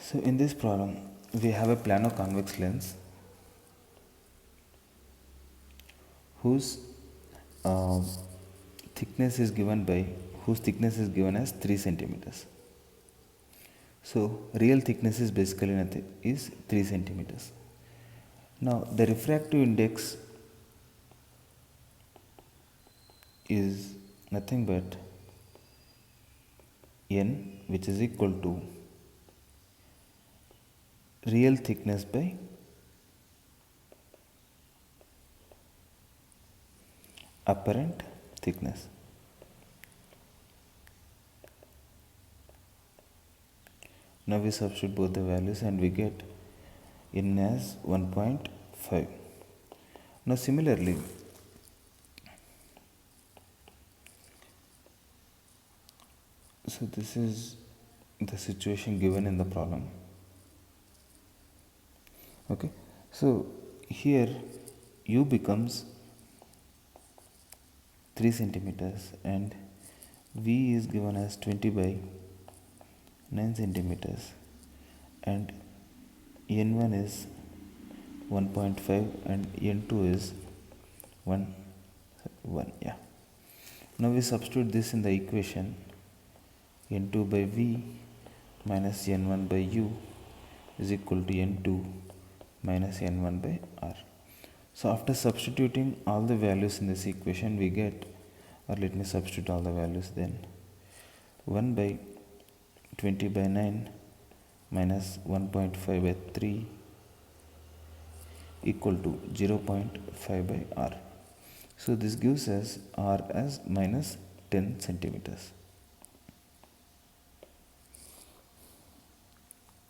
So in this problem, we have a plano convex lens whose uh, thickness is given by whose thickness is given as 3 centimeters. So real thickness is basically nothing is 3 centimeters. Now the refractive index is nothing but n, which is equal to real thickness by apparent thickness. Now we substitute both the values and we get n as 1.5. Now similarly, so this is the situation given in the problem. Okay, so here u becomes 3 centimeters and v is given as 20 by 9 centimeters and n1 is 1.5 and n2 is 1. Yeah. Now we substitute this in the equation. N2 by v minus n1 by u is equal to n2 minus n1 by r. So after substituting all the values in this equation, we get, or let me substitute all the values then, 1 by 20 by 9 minus 1.5 by 3 equal to 0.5 by r. So this gives us r as minus 10 centimeters.